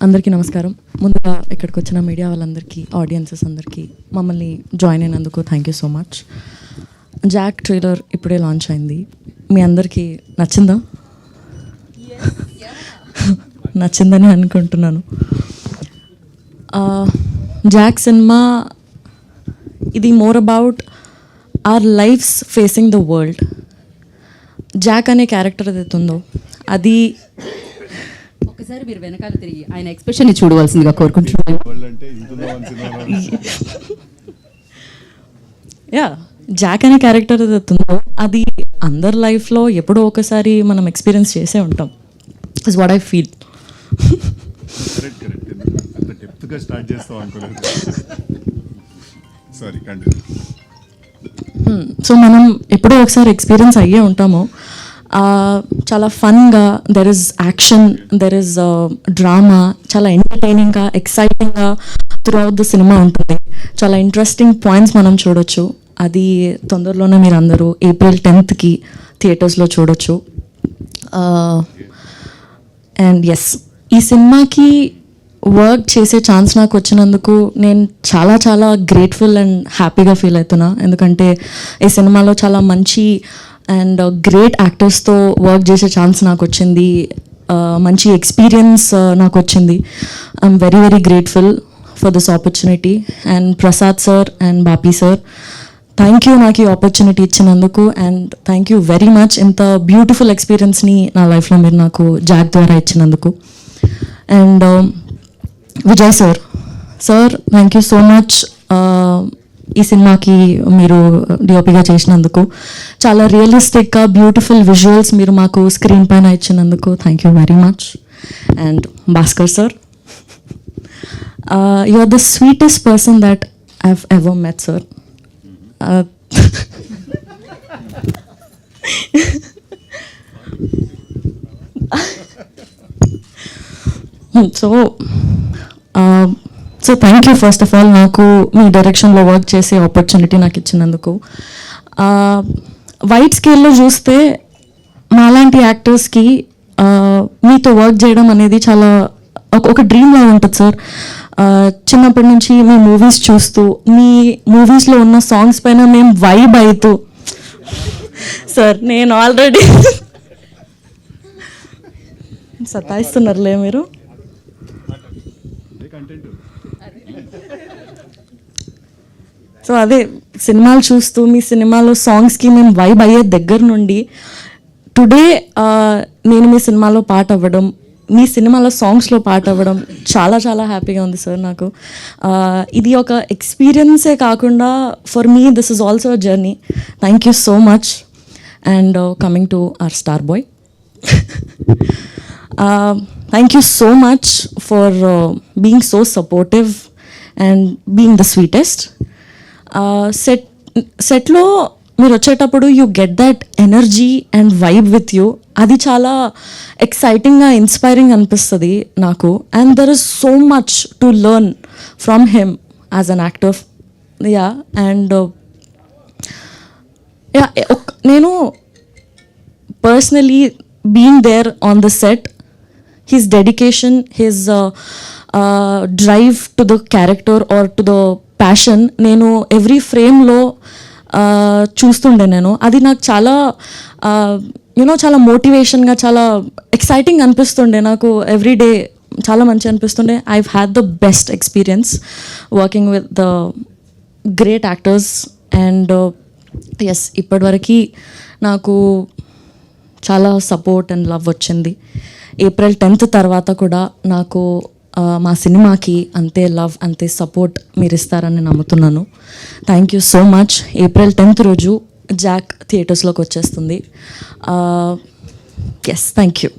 అందరికీ నమస్కారం. ముందుగా ఇక్కడికి వచ్చిన మీడియా వాళ్ళందరికీ, ఆడియన్సెస్ అందరికీ మమ్మల్ని జాయిన్ అయినందుకు thank you so much. Jack trailer ఇప్పుడే లాంచ్ అయింది. మీ అందరికీ నచ్చిందా? నచ్చిందని అనుకుంటున్నాను. జాక్ సినిమా ఇది more about our lives facing the world. Jack అనే క్యారెక్టర్ ఏదైతే ఉందో అది ఒకసారి మీరు వెనకాల తిరిగి ఆయన ఎక్స్ప్రెషన్ చూడవలసిందిగా కోరుకుంటున్నాను. యా, జాక్ అనే క్యారెక్టర్ ఏదైతే ఉందో అది అందరి లైఫ్లో ఎప్పుడో ఒకసారి మనం ఎక్స్పీరియన్స్ చేసే ఉంటాం. Is what I feel. So మనం ఎప్పుడో ఒకసారి ఎక్స్పీరియన్స్ అయ్యే ఉంటాము. చాలా ఫన్గా, there is action, there is drama, చాలా ఎంటర్టైనింగ్గా, ఎక్సైటింగ్గా త్రూ అవుట్ ద సినిమా ఉంటుంది. చాలా ఇంట్రెస్టింగ్ పాయింట్స్ మనం చూడొచ్చు. అది తొందరలోనే మీరు అందరూ April 10th థియేటర్స్లో చూడొచ్చు. అండ్ ఎస్, ఈ సినిమాకి వర్క్ చేసే ఛాన్స్ నాకు వచ్చినందుకు నేను చాలా చాలా గ్రేట్ఫుల్ అండ్ హ్యాపీగా ఫీల్ అవుతున్నా. ఎందుకంటే ఈ సినిమాలో చాలా మంచి అండ్ గ్రేట్ యాక్టర్స్తో వర్క్ చేసే ఛాన్స్ నాకు వచ్చింది. మంచి ఎక్స్పీరియన్స్ నాకు వచ్చింది. I'm very very grateful for this opportunity. And Prasad sir and Bapi sir, thank you నాకు ఈ ఆపర్చునిటీ ఇచ్చినందుకు. And thank you very much ఇంత బ్యూటిఫుల్ ఎక్స్పీరియన్స్ని నా లైఫ్లో మీరు నాకు జాక్ ద్వారా ఇచ్చినందుకు. And Vijay sir, thank you so much ఈ సినిమాకి మీరు డిఓపిగా చేసినందుకు. చాలా రియలిస్టిక్గా బ్యూటిఫుల్ విజువల్స్ మీరు మాకు స్క్రీన్ పైన ఇచ్చినందుకు thank you very much. And Bhaskar sir, you are the sweetest person that I have ever met sir. So thank you first of all నాకు మీ డైరెక్షన్లో వర్క్ చేసే ఆపర్చునిటీ నాకు ఇచ్చినందుకు. వైడ్ స్కేల్లో చూస్తే మాలాంటి యాక్టర్స్కి మీతో వర్క్ చేయడం అనేది చాలా ఒక డ్రీమ్లా ఉంటుంది సార్. చిన్నప్పటి నుంచి మీ మూవీస్ చూస్తూ, మీ మూవీస్లో ఉన్న సాంగ్స్ పైన మేము వైబ్ అవుతూ, సార్ నేను ఆల్రెడీ సతాయిస్తున్నారులే మీరు. సో అదే సినిమాలు చూస్తూ, మీ సినిమాలో సాంగ్స్కి మేము వైబ్ అయ్యే దగ్గర నుండి టుడే నేను మీ సినిమాలో పాట అవ్వడం, మీ సినిమాలో సాంగ్స్లో పాట అవ్వడం చాలా చాలా హ్యాపీగా ఉంది సార్ నాకు. ఇది ఒక ఎక్స్పీరియన్సే కాకుండా for me this is also a journey. Thank you so much. And coming to our star boy, thank you so much for being so supportive and being the sweetest. సెట్లో మీరు వచ్చేటప్పుడు you get that energy and vibe with you. అది చాలా ఎక్సైటింగ్గా, inspiring అనిపిస్తుంది నాకు. And there is so much to learn from him as an actor. Yeah, and yeah, నేను personally being there on the set, his dedication, his drive to the character or to the passion, నేను every ఫ్రేమ్లో చూస్తుండే. నేను అది నాకు చాలా చాలా మోటివేషన్గా, చాలా ఎక్సైటింగ్ అనిపిస్తుండే నాకు. ఎవ్రీ డే చాలా మంచి అనిపిస్తుండే. I had the best experience working with the great actors. And yes, ఇప్పటివరకు నాకు చాలా సపోర్ట్ అండ్ లవ్ వచ్చింది. April 10th తర్వాత కూడా నాకు మా సినిమాకి అంతే లవ్, అంతే సపోర్ట్ మీరు ఇస్తారని నమ్ముతున్నాను. Thank you so much. April 10th రోజు జాక్ థియేటర్స్లోకి వచ్చేస్తుంది. Yes, thank you.